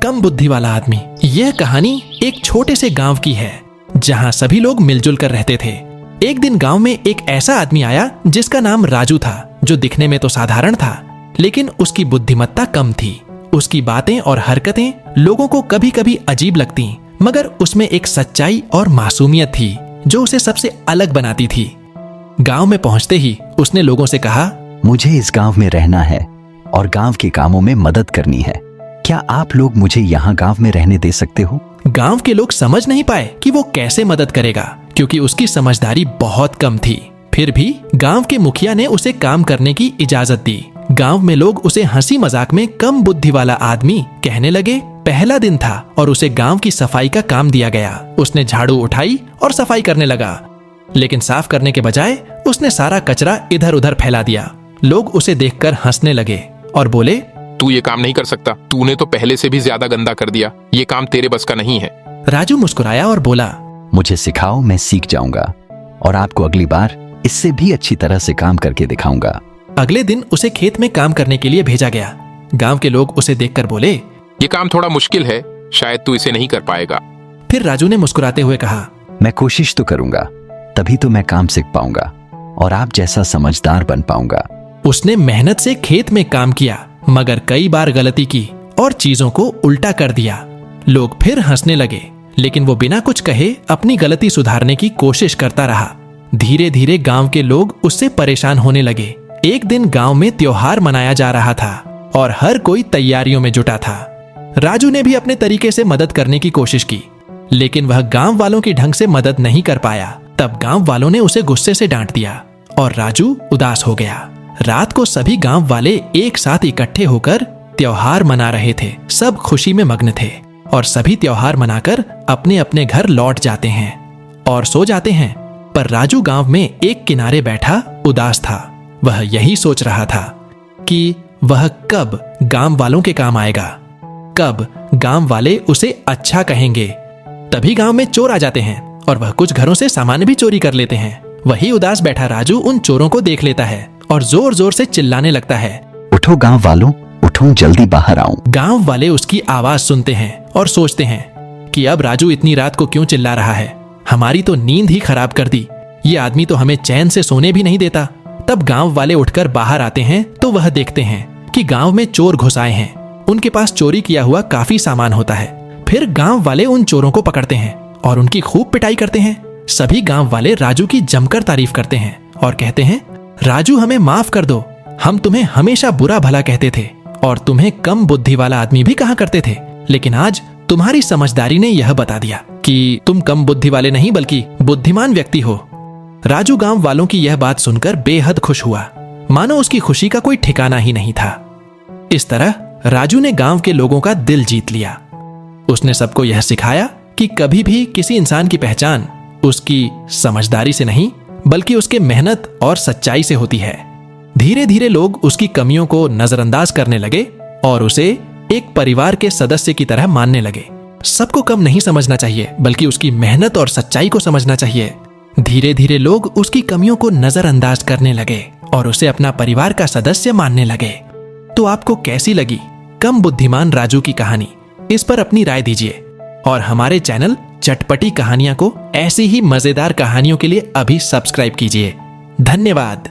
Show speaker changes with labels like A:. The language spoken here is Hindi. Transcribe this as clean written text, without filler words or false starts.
A: कम बुद्धि वाला आदमी। यह कहानी एक छोटे से गांव की है जहां सभी लोग मिलजुल कर रहते थे। एक दिन गांव में एक ऐसा आदमी आया जिसका नाम राजू था, जो दिखने में तो साधारण था, लेकिन उसकी बुद्धिमत्ता कम थी। उसकी बातें और हरकतें लोगों को कभी कभी अजीब लगती, मगर उसमें एक सच्चाई और मासूमियत थी जो उसे सबसे अलग बनाती थी। गांव में पहुंचते ही उसने लोगों से कहा,
B: मुझे इस गांव में रहना है और गांव के कामों में मदद करनी है। क्या आप लोग मुझे यहाँ गांव में रहने दे सकते हो?
A: गांव के लोग समझ नहीं पाए कि वो कैसे मदद करेगा, क्योंकि उसकी समझदारी बहुत कम थी। फिर भी गांव के मुखिया ने उसे काम करने की इजाजत दी। गांव में लोग उसे हंसी मजाक में कम बुद्धि वाला आदमी कहने लगे। पहला दिन था और उसे गांव की सफाई का काम दिया गया। उसने झाड़ू उठाई और सफाई करने लगा, लेकिन साफ करने के बजाय उसने सारा कचरा इधर उधर फैला दिया। लोग उसे देखकर हंसने लगे और बोले,
C: तू ये काम नहीं कर सकता, तूने तो पहले से भी ज्यादा गंदा कर दिया, ये काम तेरे बस का नहीं है।
A: राजू मुस्कुराया और बोला,
B: मुझे सिखाओ, मैं सीख जाऊंगा और आपको अगली बार इससे भी अच्छी तरह से काम करके दिखाऊंगा।
A: अगले दिन उसे खेत में काम करने के लिए भेजा गया। गांव के लोग उसे देखकर बोले,
C: ये काम थोड़ा मुश्किल है, शायद तू इसे नहीं कर पाएगा।
A: फिर राजू ने मुस्कुराते हुए कहा,
B: मैं कोशिश तो करूंगा, तभी तो मैं काम सीख पाऊंगा और आप जैसा समझदार बन पाऊंगा।
A: उसने मेहनत से खेत में काम किया, मगर कई बार गलती की और चीजों को उल्टा कर दिया। लोग फिर हंसने लगे, लेकिन वो बिना कुछ कहे अपनी गलती सुधारने की कोशिश करता रहा। धीरे धीरे गांव के लोग उससे परेशान होने लगे। एक दिन गांव में त्योहार मनाया जा रहा था और हर कोई तैयारियों में जुटा था। राजू ने भी अपने तरीके से मदद करने की कोशिश की, लेकिन वह गांव वालों की ढंग से मदद नहीं कर पाया। तब गांव वालों ने उसे गुस्से से डांट दिया और राजू उदास हो गया। रात को सभी गांव वाले एक साथ इकट्ठे होकर त्योहार मना रहे थे। सब खुशी में मग्न थे और सभी त्योहार मनाकर अपने अपने घर लौट जाते हैं और सो जाते हैं। पर राजू गांव में एक किनारे बैठा उदास था। वह यही सोच रहा था कि वह कब गांव वालों के काम आएगा, कब गांव वाले उसे अच्छा कहेंगे। तभी गांव में चोर आ जाते हैं और वह कुछ घरों से सामान भी चोरी कर लेते हैं। वही उदास बैठा राजू उन चोरों को देख लेता है और जोर जोर से चिल्लाने लगता है,
B: उठो गांव वालों, उठो, जल्दी बाहर आओ।
A: गांव वाले उसकी आवाज सुनते हैं और सोचते हैं कि अब राजू इतनी रात को क्यों चिल्ला रहा है, हमारी तो नींद ही खराब कर दी, ये आदमी तो हमें चैन से सोने भी नहीं देता। तब गांव वाले उठकर बाहर आते हैं तो वह देखते हैं कि गांव में चोर घुस आए हैं। उनके पास चोरी किया हुआ काफी सामान होता है। फिर गांव वाले उन चोरों को पकड़ते हैं और उनकी खूब पिटाई करते हैं। सभी गांव वाले राजू की जमकर तारीफ करते हैं और कहते हैं, राजू हमें माफ कर दो, हम तुम्हें हमेशा बुरा भला कहते थे और तुम्हें कम बुद्धि वाला आदमी भी कहा करते थे, लेकिन आज तुम्हारी समझदारी ने यह बता दिया कि तुम कम बुद्धि वाले नहीं बल्कि बुद्धिमान व्यक्ति हो। राजू गांव वालों की यह बात सुनकर बेहद खुश हुआ, मानो उसकी खुशी का कोई ठिकाना ही नहीं था। इस तरह राजू ने गांव के लोगों का दिल जीत लिया। उसने सबको यह सिखाया कि कभी भी किसी इंसान की पहचान उसकी समझदारी से नहीं बल्कि उसके मेहनत और सच्चाई से होती है। धीरे धीरे लोग उसकी कमियों को नजरअंदाज करने लगे और उसे एक परिवार के सदस्य की तरह मानने लगे। सबको कम नहीं समझना चाहिए बल्कि उसकी मेहनत और सच्चाई को समझना चाहिए। धीरे धीरे लोग उसकी कमियों को नजरअंदाज करने लगे और उसे अपना परिवार का सदस्य मानने लगे। तो आपको कैसी लगी कम बुद्धिमान राजू की कहानी? इस पर अपनी राय दीजिए और हमारे चैनल चटपटी कहानियां को ऐसी ही मजेदार कहानियों के लिए अभी सब्सक्राइब कीजिए। धन्यवाद।